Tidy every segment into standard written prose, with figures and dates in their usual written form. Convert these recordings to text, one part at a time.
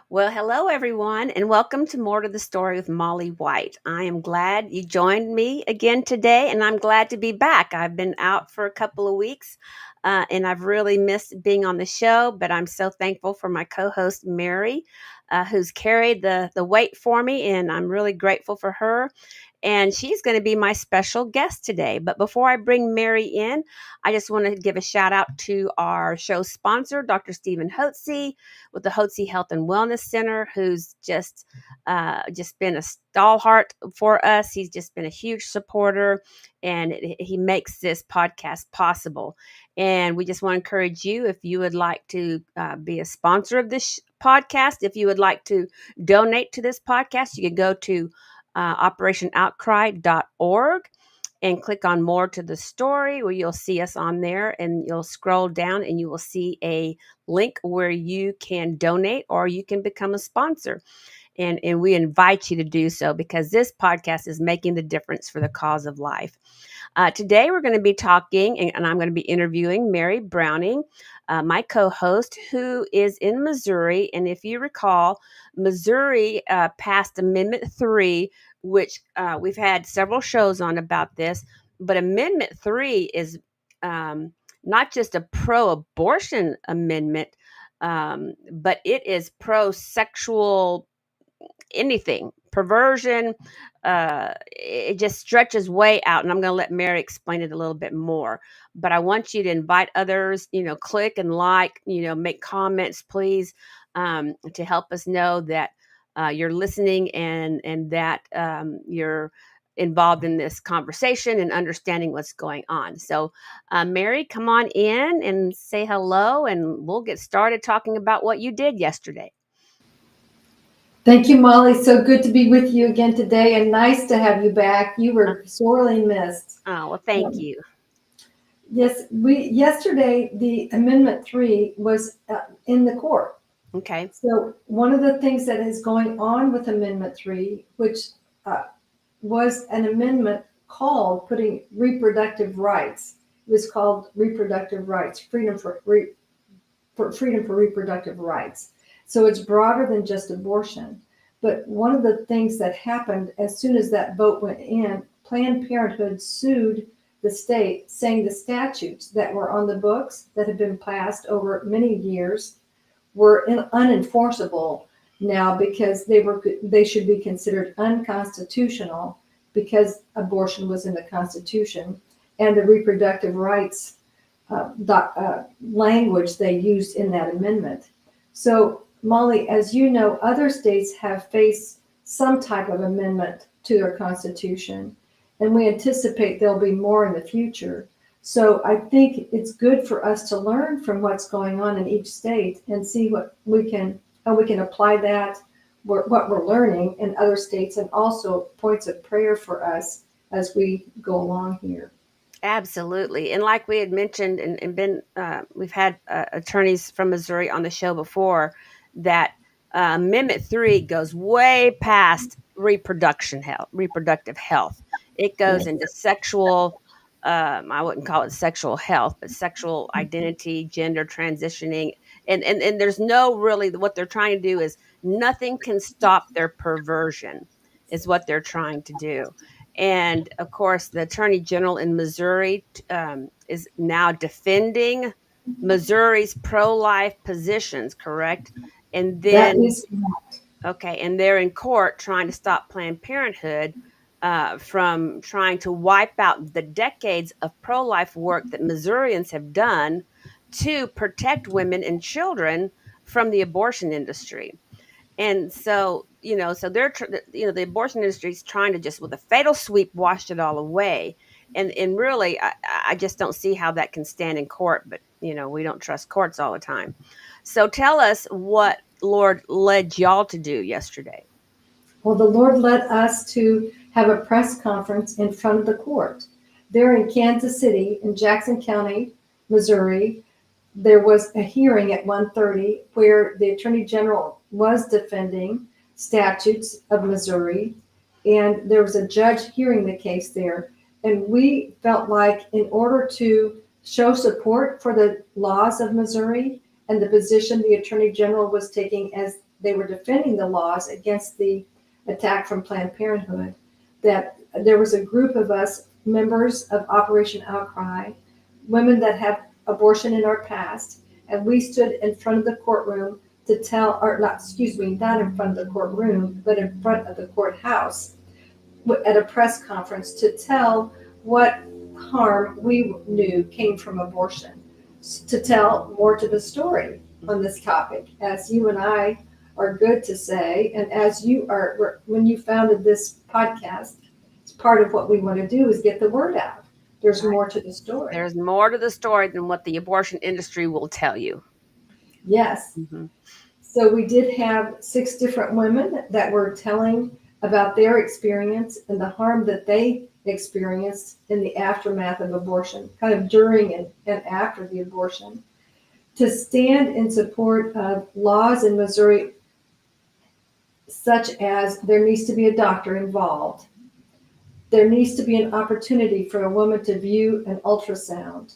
Well, hello everyone, and welcome to More to the Story with Molly White. I am glad you joined me again today, and I'm glad to be back. I've been out for a couple of weeks, and I've really missed being on the show, but I'm so thankful for my co host, Mary, who's carried the weight for me, and I'm really grateful for her. And she's going to be my special guest today. But before I bring Mary in, I just want to give a shout out to our show sponsor, Dr. Stephen Hotze with the Hotze Health and Wellness Center, who's just been a stalwart for us. He's just been a huge supporter, and he makes this podcast possible. And we just want to encourage you, if you would like to be a sponsor of this podcast, if you would like to donate to this podcast, you can go to operationoutcry.org and click on more to the story, where you'll see us on there, and you'll scroll down and you will see a link where you can donate or you can become a sponsor. And we invite you to do so, because this podcast is making the difference for the cause of life. Today, we're going to be talking, and I'm going to be interviewing Mary Browning, my co host, who is in Missouri. And if you recall, Missouri passed Amendment 3, which we've had several shows on about this. But Amendment 3 is not just a pro abortion amendment, but it is pro sexual anything, perversion. It just stretches way out, and I'm going to let Mary explain it a little bit more. But I want you to invite others, click and like, make comments, please, to help us know that you're listening, and that you're involved in this conversation and understanding what's going on. So, Mary, come on in and say hello, and we'll get started talking about what you did yesterday. Thank you, Molly. So good to be with you again today, and nice to have you back. You were sorely missed. Oh, well, thank you. Yes, yesterday the Amendment 3 was in the court. Okay. So one of the things that is going on with Amendment 3, which was an amendment called putting reproductive rights. It was called reproductive rights, freedom for reproductive rights. So it's broader than just abortion. But one of the things that happened as soon as that vote went in, Planned Parenthood sued the state, saying the statutes that were on the books that had been passed over many years were unenforceable now, because they should be considered unconstitutional, because abortion was in the Constitution, and the reproductive rights language they used in that amendment. So, Molly, as you know, other states have faced some type of amendment to their Constitution, and we anticipate there'll be more in the future. So I think it's good for us to learn from what's going on in each state and see how we can apply that, what we're learning in other states, and also points of prayer for us as we go along here. Absolutely. And like we had mentioned, and been, we've had attorneys from Missouri on the show before, that Amendment 3 goes way past reproductive health. It goes Yes. into sexual, I wouldn't call it sexual health, but sexual identity, gender transitioning. And there's no really, what they're trying to do is nothing can stop their perversion, is what they're trying to do. And of course, the Attorney General in Missouri is now defending Missouri's pro-life positions, correct? And That then, is correct. okay, and they're in court trying to stop Planned Parenthood from trying to wipe out the decades of pro-life work that Missourians have done to protect women and children from the abortion industry. And so, so the abortion industry is trying to just, with a fatal sweep, wash it all away. And really, I just don't see how that can stand in court. But, we don't trust courts all the time. So tell us what Lord led y'all to do yesterday. Well, the Lord led us to have a press conference in front of the court. There in Kansas City, in Jackson County, Missouri, there was a hearing at 1:30 where the Attorney General was defending statutes of Missouri, and there was a judge hearing the case there. And we felt like, in order to show support for the laws of Missouri and the position the Attorney General was taking as they were defending the laws against the attack from Planned Parenthood, that there was a group of us, members of Operation Outcry, women that have abortion in our past, and we stood in front of the courtroom to tell, or not, excuse me, not in front of the courtroom, but in front of the courthouse at a press conference to tell what harm we knew came from abortion, to tell more to the story on this topic, as you and I are good to say, and as you are, when you founded this podcast, it's part of what we want to do is get the word out. There's Right. more to the story. There's more to the story than what the abortion industry will tell you. Yes. Mhm. So we did have 6 different women that were telling about their experience and the harm that they experienced in the aftermath of abortion, kind of during and after the abortion, to stand in support of laws in Missouri such as there needs to be a doctor involved. There needs to be an opportunity for a woman to view an ultrasound.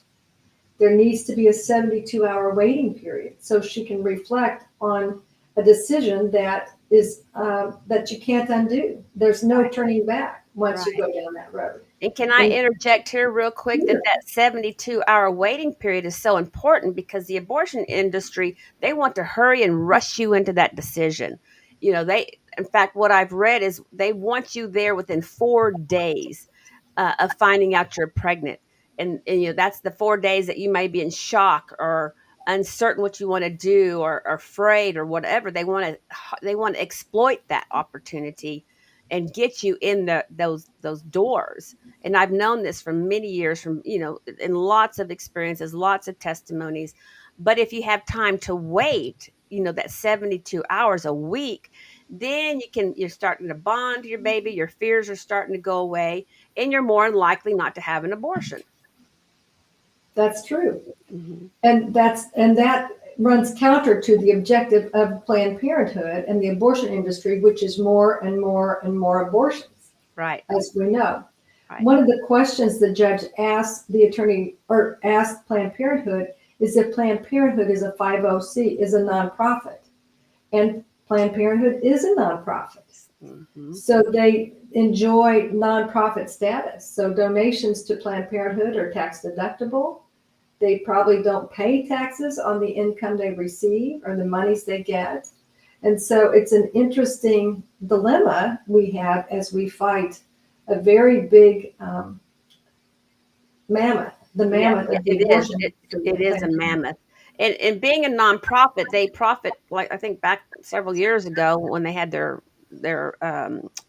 There needs to be a 72-hour waiting period so she can reflect on a decision that is that you can't undo. There's no turning back once you Right. go down that road. And can I And interject here real quick that here, that 72-hour waiting period is so important because the abortion industry, they want to hurry and rush you into that decision. In fact, what I've read is they want you there within 4 days of finding out you're pregnant. And that's the 4 days that you may be in shock or uncertain what you want to do or afraid or whatever. They want to exploit that opportunity and get you in those doors. And I've known this for many years from in lots of experiences, lots of testimonies. But if you have time to wait, that 72 hours a week, then you're starting to bond to your baby, your fears are starting to go away, and you're more likely not to have an abortion. that's true. Hmm. And that runs counter to the objective of Planned Parenthood and the abortion industry, which is more and more and more abortions, Right, as we know. right. One of the questions the judge asked the attorney or asked Planned Parenthood is if Planned Parenthood is a 50C, is a nonprofit. And Planned Parenthood is a nonprofit. Hmm. So they enjoy nonprofit status. So donations to Planned Parenthood are tax deductible. They probably don't pay taxes on the income they receive or the monies they get. And so it's an interesting dilemma we have as we fight a very big mammoth, the Yeah, mammoth of the it is. abortion It industry it and is a Planned Parenthood. mammoth. And being a nonprofit, they profit, like I think back several years ago when they had their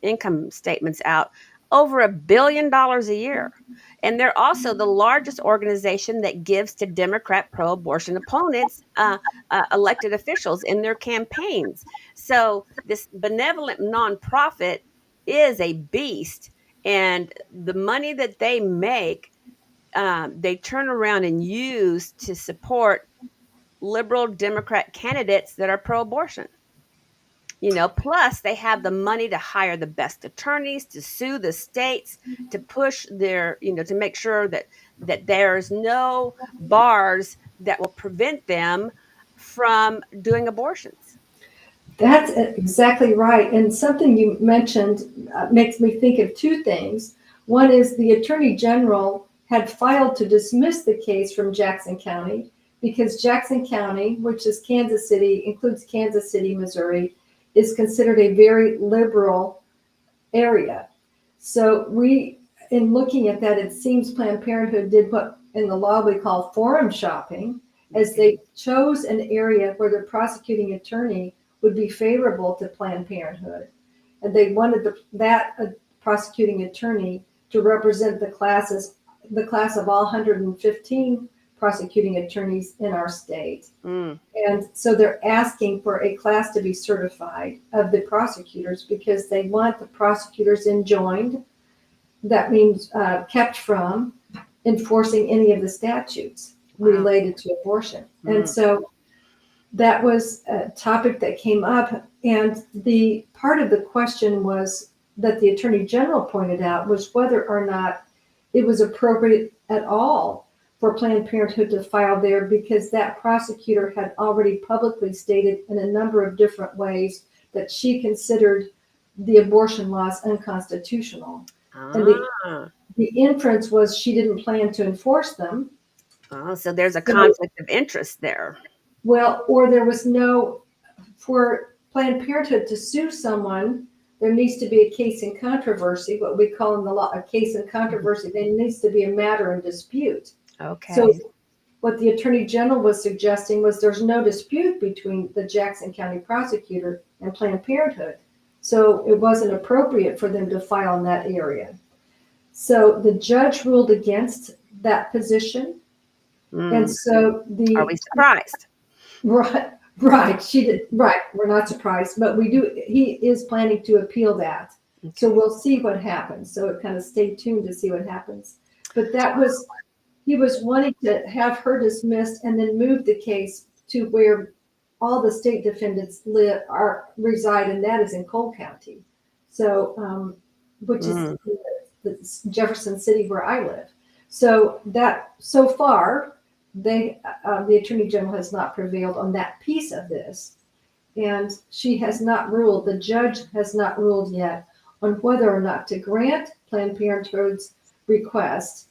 income statements out, over $1 billion a year. And they're also the largest organization that gives to Democrat pro-abortion opponents, elected officials in their campaigns. So this benevolent nonprofit is a beast, and the money that they make, they turn around and use to support liberal Democrat candidates that are pro abortion. Plus they have the money to hire the best attorneys, to sue the states, to push to make sure that there's no bars that will prevent them from doing abortions. That's exactly right. And something you mentioned makes me think of 2 things. One is the Attorney General had filed to dismiss the case from Jackson County because Jackson County, which is Kansas City, includes Kansas City, Missouri, is considered a very liberal area. So in looking at that, it seems Planned Parenthood did what in the law we call forum shopping, as they chose an area where the prosecuting attorney would be favorable to Planned Parenthood. And they wanted that prosecuting attorney to represent the class of all 115 prosecuting attorneys in our state. Mm, And so they're asking for a class to be certified of the prosecutors because they want the prosecutors enjoined. That means kept from enforcing any of the statutes wow. related to abortion. And Mm, so that was a topic that came up. And the part of the question was that the Attorney General pointed out was whether or not it was appropriate at all for Planned Parenthood to file there because that prosecutor had already publicly stated in a number of different ways that she considered the abortion laws unconstitutional. And Ah. the inference was she didn't plan to enforce them. Oh, so there's a So, conflict of interest there. well, or there was no, for Planned Parenthood to sue someone, there needs to be a case in controversy, what we call in the law a case in controversy. There needs to be a matter in dispute. So Okay. what the Attorney General was suggesting was there's no dispute between the Jackson County prosecutor and Planned Parenthood. So it wasn't appropriate for them to file in that area. So the judge ruled against that position. And Mm. so Are we surprised? right, right, she did, right, we're not surprised, but he is planning to appeal that. So Okay. we'll see what happens. So it kind of stay tuned to see what happens. But that was, he was wanting to have her dismissed and then move the case to where all the state defendants reside, and that is in Cole County. So, which is Mm. the Jefferson City where I live. So that, so far, the Attorney General has not prevailed on that piece of this. And she has not ruled, the judge has not ruled yet on whether or not to grant Planned Parenthood's request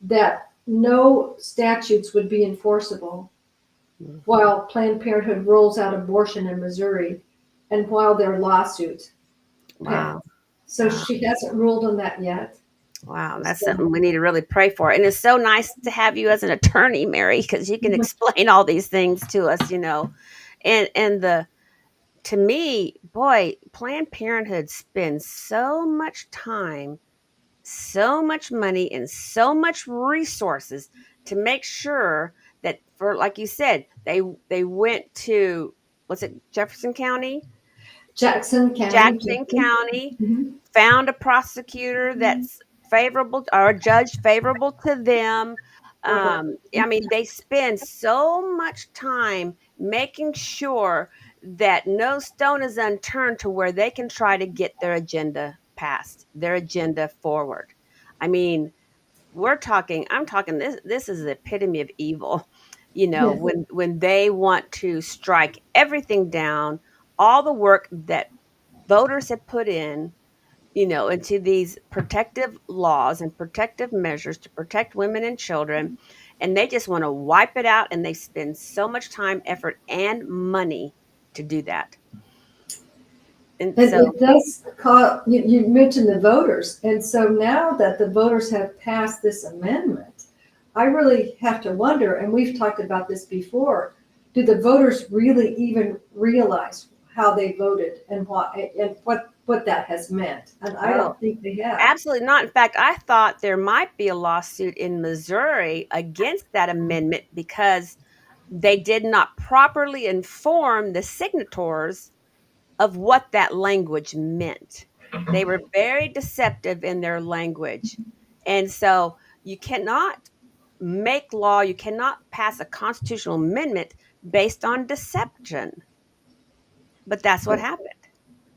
that no statutes would be enforceable Mhm. while Planned Parenthood rolls out abortion in Missouri and while their lawsuit Wow. passed. So Wow. she hasn't ruled on that yet. Wow. That's So, something we need to really pray for. And it's so nice to have you as an attorney, Mary, because you can explain all these things to us. And the to me, boy, Planned Parenthood spends so much time, so much money, and so much resources to make sure that, for like you said, they went to, was it Jefferson County? Jackson County, Jackson Jackson. County, Mhm. found a prosecutor that's favorable, or a judge favorable to them. Correct. I mean, they spend so much time making sure that no stone is unturned to where they can try to get their agenda passed, their agenda forward. I mean, I'm talking, this is the epitome of evil. Yes. When they want to strike everything down, all the work that voters have put in, into these protective laws and protective measures to protect women and children. And they just want to wipe it out. And they spend so much time, effort, and money to do that. And And so, it does call, you mentioned the voters. And so now that the voters have passed this amendment, I really have to wonder, and we've talked about this before, do the voters really even realize how they voted and what that has meant? And I oh, don't think they have. absolutely not. In fact, I thought there might be a lawsuit in Missouri against that amendment because they did not properly inform the signatories of what that language meant. They were very deceptive in their language. And so you cannot make law, you cannot pass a constitutional amendment based on deception. But that's what happened.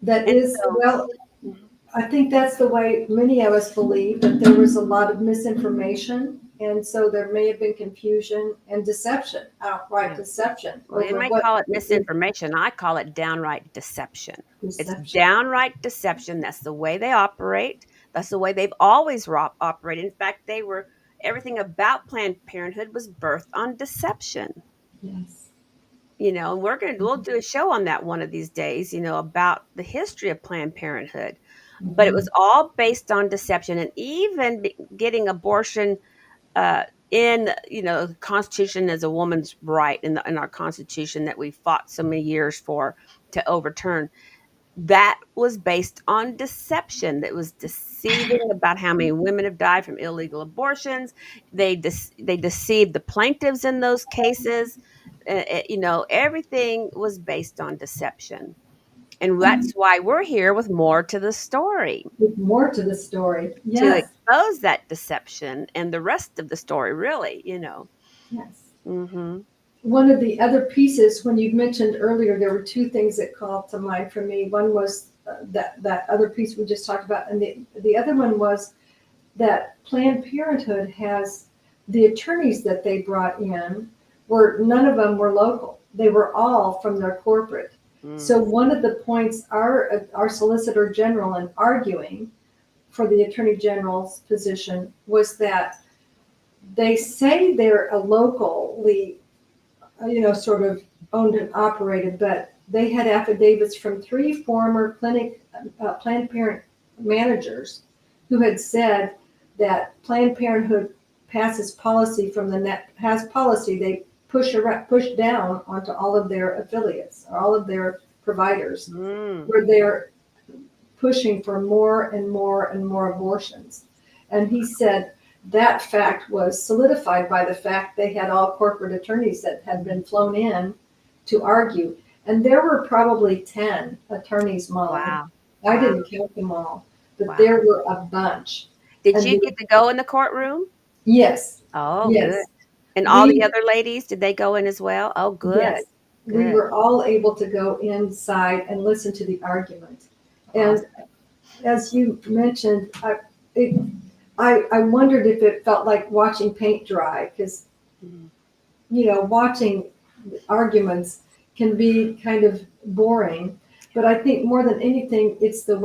That And is, so, well, mhm. I think that's the way many of us believe, that there was a lot of misinformation. And so there may have been confusion and deception, outright Yeah. deception Well, you over might what call it misinformation. I call it downright deception. It's deception. downright deception. That's the way they operate. That's the way they've always operated. In fact, everything about Planned Parenthood was birthed on deception. Yes. And we'll do a show on that one of these days, about the history of Planned Parenthood. But it was Mhm. all based on deception, and even getting abortion in the Constitution as a woman's right in our Constitution that we fought so many years for to overturn. That was based on deception. That was deceiving about how many women have died from illegal abortions. They deceived the plaintiffs in those cases. Everything was based on deception, and that's why we're here with more to the story, With more to the story. to Yes. expose that deception and the rest of the story. Really. Yes. Hmm. One of the other pieces, when you mentioned earlier, there were two things that called to mind for me. One was that other piece we just talked about, and the other one was that Planned Parenthood has the attorneys that they brought in were, none of them were local. They were all from their corporate. Mm. So one of the points our Solicitor General in arguing for the Attorney General's position was that they say they're a locally, sort of owned and operated, but they had affidavits from three former Planned Parenthood managers who had said that Planned Parenthood passes policy from the net, has policy they push down onto all of their affiliates, or all of their providers, Mm. where they're pushing for more and more and more abortions. And he said that fact was solidified by the fact they had all corporate attorneys that had been flown in to argue. And there were probably 10 attorneys, Molly. Wow. I Wow. didn't count them all, but Wow. there were a bunch. Did And you get to go in the courtroom? yes, Oh, good. yes, And all the we, other ladies, did they go in as well? Oh, good. yes, we Good. were all able to go inside and listen to the argument. And Awesome. as you mentioned, it, I wondered if it felt like watching paint dry, because, Mhm. watching arguments can be kind of boring. But I think more than anything, it's the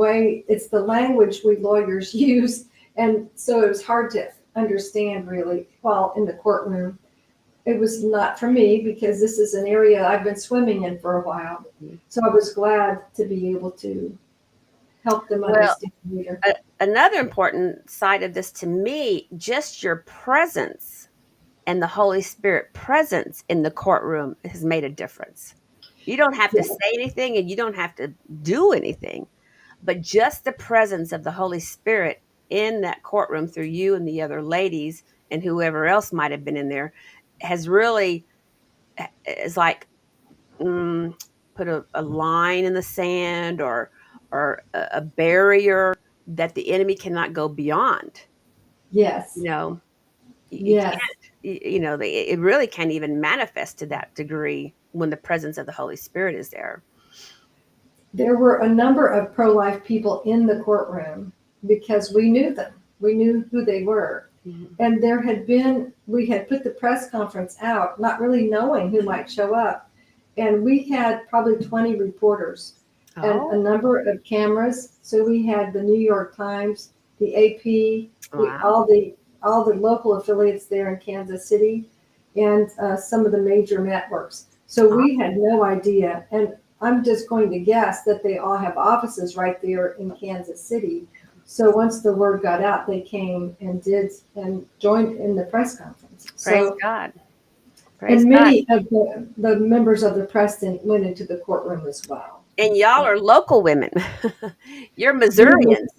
language we lawyers use. And so it was hard to understand really while in the courtroom. It was not for me because this is an area I've been swimming in for a while. Mhm. So I was glad to be able to help them Well, understand better. another important side of this to me, just your presence and the Holy Spirit presence in the courtroom has made a difference. You don't have to Yeah. say anything and you don't have to do anything, but just the presence of the Holy Spirit in that courtroom through you and the other ladies and whoever else might have been in there has really is like mm, put a line in the sand or a barrier that the enemy cannot go beyond. You Yes. know, you Yes. can't. It really can't even manifest to that degree when the presence of the Holy Spirit is there. There were a number of pro-life people in the courtroom because we knew them. We knew who they were. Mhm. And we had put the press conference out, not really knowing who might show up. And we had probably 20 reporters and a Oh, number of cameras. So we had the New York Times, the AP, wow. all the local affiliates there in Kansas City, and some of the major networks. So we had no idea. And I'm just going to guess that they all have offices right there in Kansas City. So once the word got out, they came and joined in the press conference. Praise So, God. Praise and God. many of the members of the press then went into the courtroom as well. And y'all So are local women. You're we're Missourians.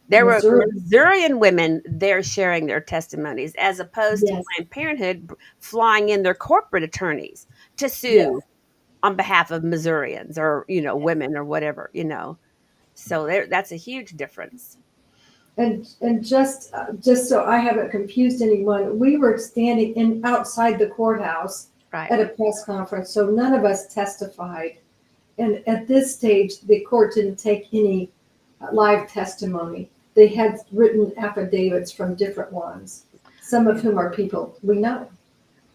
There were Missouri. Missourian women there sharing their testimonies, as opposed to Yes, Planned Parenthood flying in their corporate attorneys to sue yes. on behalf of Missourians or women or whatever. So that's a huge difference, And just so I haven't confused anyone, we were standing in outside the courthouse right? at a press conference, so none of us testified. And at this stage, the court didn't take any live testimony. They had written affidavits from different ones, some of Yeah. whom are people we know.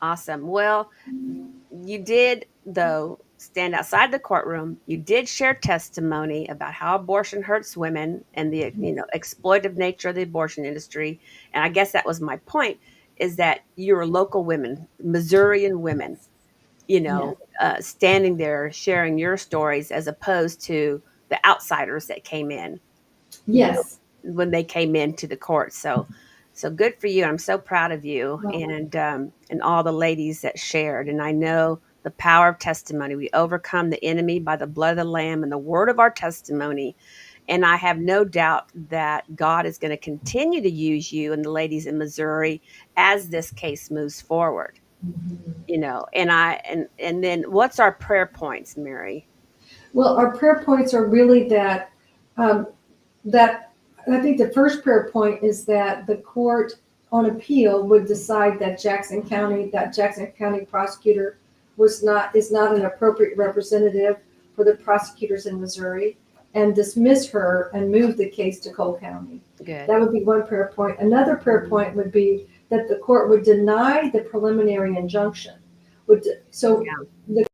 Awesome. Well, you did, though, stand outside the courtroom. You did share testimony about how abortion hurts women and the exploitive nature of the abortion industry. And I guess that was my point: is that you're local women, Missourian women, Yes, standing there sharing your stories as opposed to the outsiders that came in you know, yes. when they came into the court. So good for you. I'm so proud of you Well, and all the ladies that shared. And I know the power of testimony. We overcome the enemy by the blood of the Lamb and the word of our testimony. And I have no doubt that God is going to continue to use you and the ladies in Missouri as this case moves forward. And then what's our prayer points, Mary? well, our prayer points are really um, that I think the first prayer point is that the court on appeal would decide that Jackson County prosecutor is not an appropriate representative for the prosecutors in Missouri, and dismiss her and move the case to Cole County. Good. That would be one prayer point. Another prayer point would be that the court would deny the preliminary injunction. So Yeah. the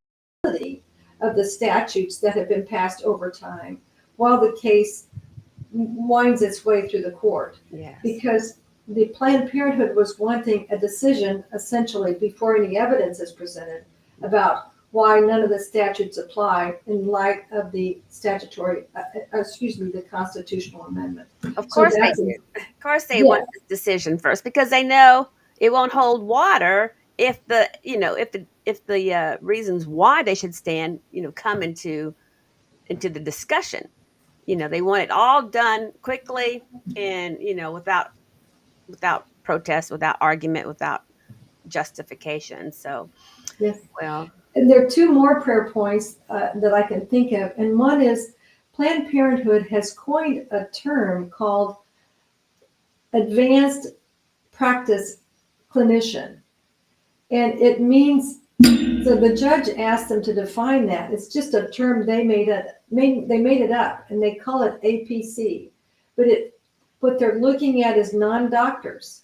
quality of the statutes that have been passed over time while the case winds its way through the court. Yes. Because the Planned Parenthood was wanting a decision essentially before any evidence is presented about why none of the statutes apply in light of the the constitutional amendment. Of So course they that's, do. Of course they yeah, want this decision first because they know it won't hold water if the reasons why they should stand come into the discussion. They want it all done quickly and without protest, without argument, without justification. So, yes. well, And there are two more prayer points that I can think of. And one is Planned Parenthood has coined a term called advanced practice clinician. And it means, so the judge asked them to define that. It's just a term they made it up and they call it APC. What they're looking at is non-doctors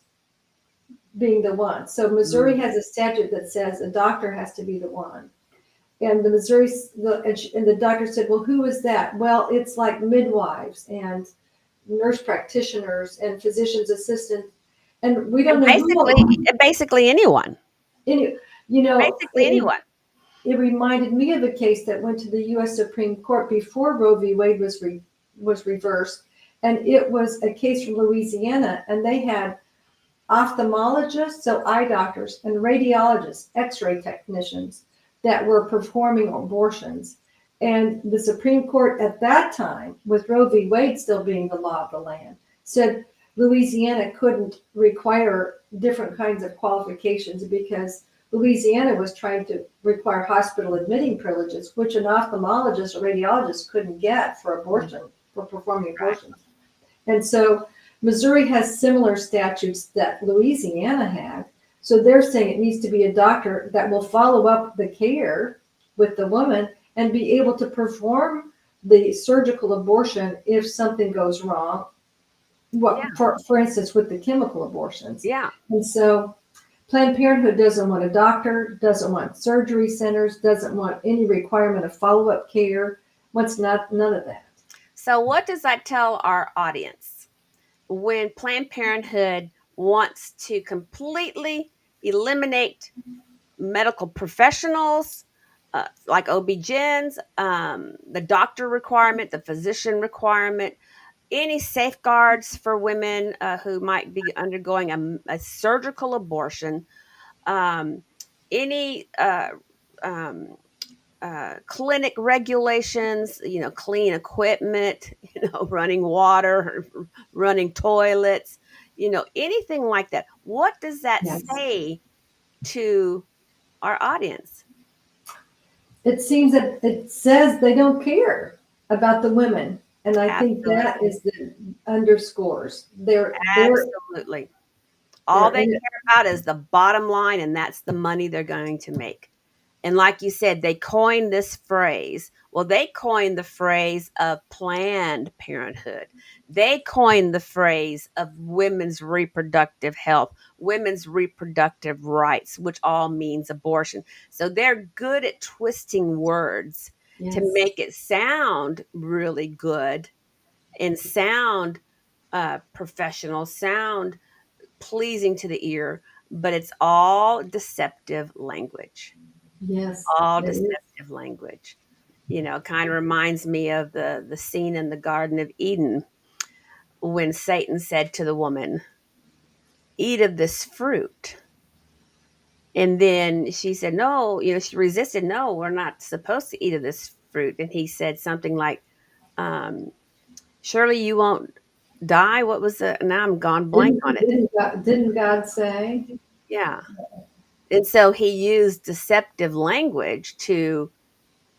being the one. So Missouri mm, has a statute that says a doctor has to be the one. And the doctor said, well, who is that? Well, it's like midwives and nurse practitioners and physician's assistants. And we don't and know basically anyone, any, you know, basically anyone. it reminded me of a case that went to the U.S. Supreme Court before Roe v. Wade was reversed, and it was a case from Louisiana, and they had ophthalmologists, so eye doctors, and radiologists, X-ray technicians that were performing abortions. And the Supreme Court at that time, with Roe v. Wade still being the law of the land, said Louisiana couldn't require different kinds of qualifications because Louisiana was trying to require hospital admitting privileges, which an ophthalmologist or radiologist couldn't get for performing Right. abortions. And so Missouri has similar statutes that Louisiana had. So they're saying it needs to be a doctor that will follow up the care with the woman and be able to perform the surgical abortion if something goes wrong. Yeah. What, for instance, with the chemical abortions. Yeah. And so Planned Parenthood doesn't want a doctor, doesn't want surgery centers, doesn't want any requirement of follow-up care, wants none of that. So, what does that tell our audience when Planned Parenthood wants to completely eliminate medical professionals like OB-GYNs, the doctor requirement, the physician requirement, any safeguards for women who might be undergoing a surgical abortion, um, any um, clinic regulations, clean equipment, running water, running toilets, anything like that. What does that Yes. say to our audience? It seems that it says they don't care about the women. And I think that Absolutely. is the underscores. Absolutely. All They're they in it. care about is the bottom line, and that's the money they're going to make. And like you said, they coined this phrase. Well, they coined the phrase of Planned Parenthood. They coined the phrase of women's reproductive health, women's reproductive rights, which all means abortion. So they're good at twisting words to Yes. make it sound really good and sound professional, sound pleasing to the ear, but it's all deceptive language. Yes. All It is. deceptive language. Kind of reminds me of the scene in the Garden of Eden when Satan said to the woman, "Eat of this fruit." And then she said, "No," she resisted, "No, we're not supposed to eat of this fruit." And he said something like, um, "Surely you won't die." What was it? Now I'm gone blank on it. Didn't God say? Yeah. And so he used deceptive language to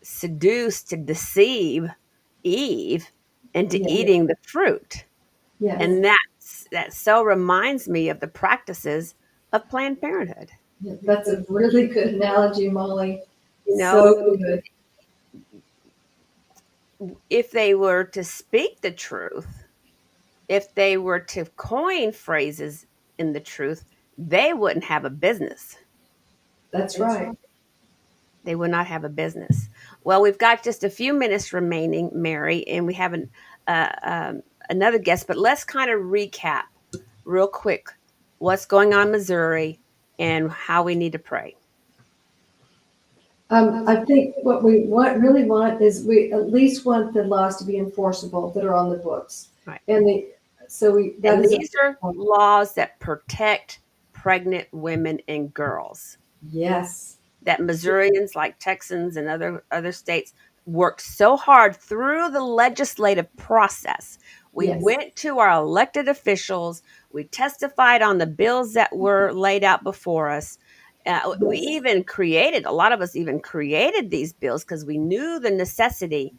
seduce, to deceive Eve into Yeah. eating the fruit. Yes. And that so reminds me of the practices of Planned Parenthood. That's a really good analogy, Molly. You know, So good. if they were to speak the truth, if they were to coin phrases in the truth, they wouldn't have a business. That's right. They would not have a business. Well, we've got just a few minutes remaining, Mary, and we have another guest, but let's kind of recap real quick what's going on in Missouri and how we need to pray. I think what we really want is we at least want the laws to be enforceable that are on the books. Right. And that And is a these are laws that protect pregnant women and girls yes, that Missourians, like Texans and other states, worked so hard through the legislative process. We yes, went to our elected officials. We testified on the bills that were laid out before us. We yes, even created, a lot of us even created these bills because we knew the necessity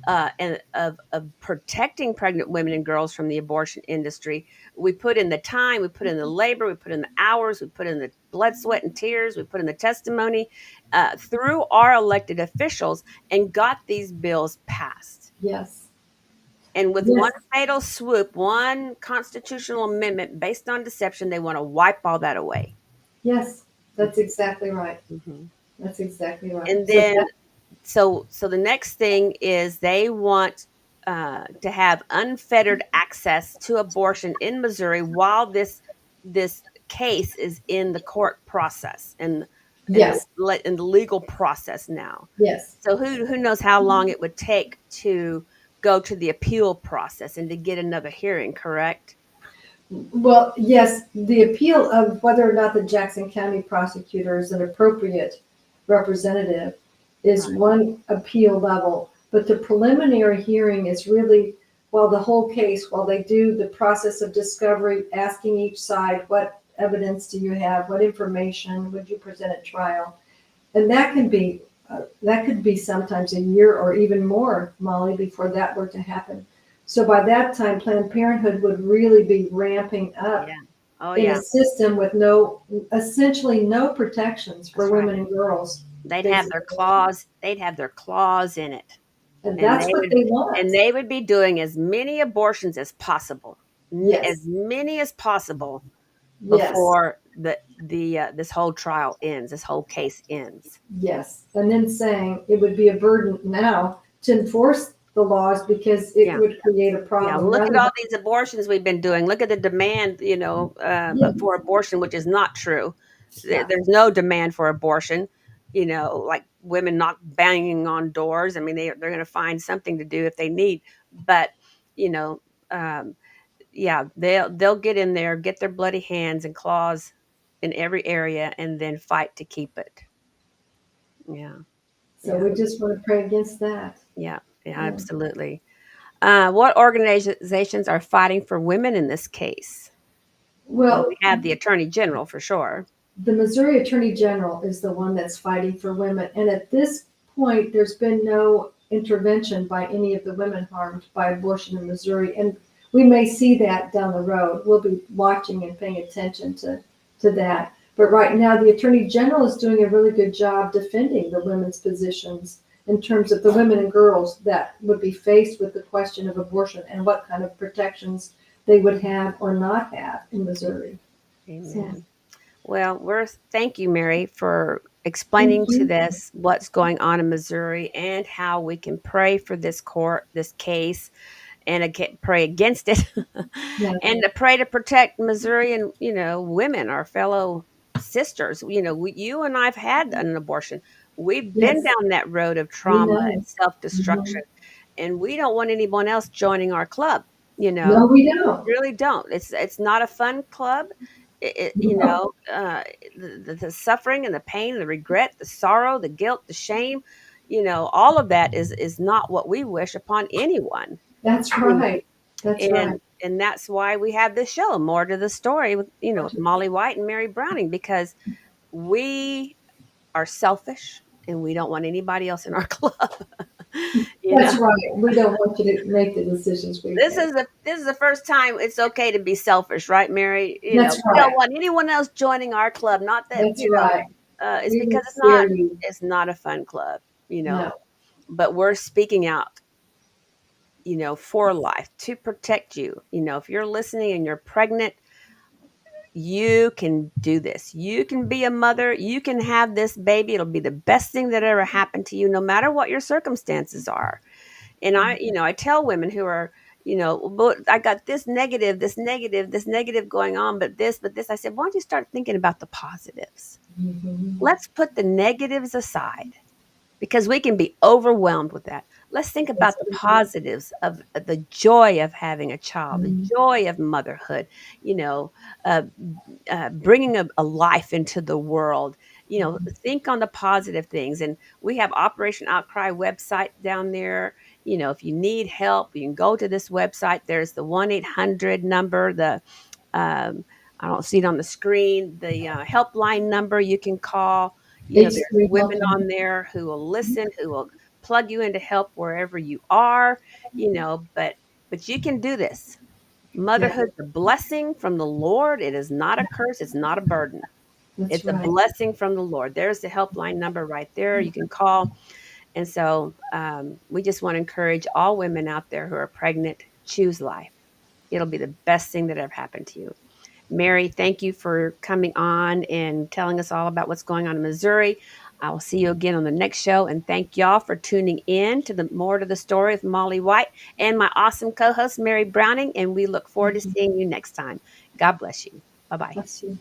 of protecting pregnant women and girls from the abortion industry. We put in the time, we put in the labor, we put in the hours, we put in the blood, sweat, and tears, we put in the testimony through our elected officials and got these bills passed. yes, And with one yes, fatal swoop, one constitutional amendment based on deception, they want to wipe all that away. yes. That's exactly right. Mm-hmm. That's exactly right. And then so the next thing is they want to have unfettered access to abortion in Missouri while this case is in the court process and Yes, in the legal process now. yes. So who knows how long it would take to go to the appeal process and to get another hearing, correct? Well, yes, the appeal of whether or not the Jackson County prosecutor is an appropriate representative is Right. one appeal level, but the preliminary hearing is really, well, the whole case, while they do the process of discovery, asking each side, what evidence do you have? What information would you present at trial? And that could be sometimes a year or even more, Molly, before that were to happen. So by that time, Planned Parenthood would really be ramping up Yeah. Oh in a yeah. system with essentially no protections for That's right. women and girls They'd have facing their abortion. claws. They'd have their claws in it. And and that's they what would they want. and they would be doing as many abortions as possible, as Yes, many as possible yes, before the this whole trial ends, this whole case ends. yes. And then saying it would be a burden now to enforce the laws because it Yeah, would create a yeah. problem Look rather at than, all these abortions we've been doing. Look at the demand, yes, for abortion, which is not true. yeah. There's no demand for abortion. Like women not banging on doors. I mean, they're going to find something to do if they need, but you know. Um, yeah, they'll get in there, get their bloody hands and claws in every area, and then fight to keep it. Yeah, So yeah, we just want to pray against that. yeah, yeah, Yeah. absolutely. What organizations are fighting for women in this case? Well, we Well, have the Attorney General for sure. the Missouri Attorney General is the one that's fighting for women. And at this point, there's been no intervention by any of the women harmed by abortion in Missouri. And we may see that down the road. We'll be watching and paying attention to that. But right now, the Attorney General is doing a really good job defending the women's positions in terms of the women and girls that would be faced with the question of abortion and what kind of protections they would have or not have in Missouri. So, Amen. Well, thank you, Mary, for thank explaining to you. this what's going on in Missouri and how we can pray for this case, and pray against it, Yeah. and to pray to protect Missouri and women, our fellow sisters. You and I've had an abortion. We've been Yes, down that road of we trauma and know. self Mhm. destruction, and we don't want anyone else joining our club. No, we don't. Really don't. It's not a fun club. No, The suffering and the pain, the regret, the sorrow, the guilt, the shame. All of that is not what we wish upon anyone. that's You know, right. That's right. and that's why we have this show, more to the story, with Molly White and Mary Browning, because we are selfish and we don't want anybody else in our club. you know That's right. We don't want you to make the decisions we make. this is the first time it's okay to be selfish, right, Mary? That's We don't right. want anyone else joining our club. Not that, That's right. it's We because won't scare you. it's not a fun club, No. but we're speaking out, for life to protect you. If you're listening and you're pregnant, You can do this. You can be a mother. You can have this baby. It'll be the best thing that ever happened to you, no matter what your circumstances are. And I tell women who are, "But I got this negative, this negative going on, but this." I said, why don't you start thinking about the positives? Mhm. Let's put the negatives aside because we can be overwhelmed with that. Let's think Yes, about the we do. positives of the joy of having a child, the Mhm. joy of motherhood, you know, uh, bringing a life into the world. Think on the positive things. And we have Operation Outcry website down there. If you need help, you can go to this website. There's the 1-800 number, um, I don't see it on the screen, the helpline number you can call. There's H3 women helpline. on there who will listen, who will plug you into help wherever you are, but you can do this. Yeah, Motherhood's a blessing from the Lord. It is not a curse. It's not a burden. that's It's a right. blessing from the Lord. There's the helpline number right there. You can call. And so we just want to encourage all women out there who are pregnant, choose life. It'll be the best thing that ever happened to you. Mary, thank you for coming on and telling us all about what's going on in Missouri. I will see you again on the next show. And thank y'all for tuning in to the More to the Story with Molly White and my awesome co host, Mary Browning. And we look forward to Mhm. seeing you next time. God bless you. Bye bye. Bless you.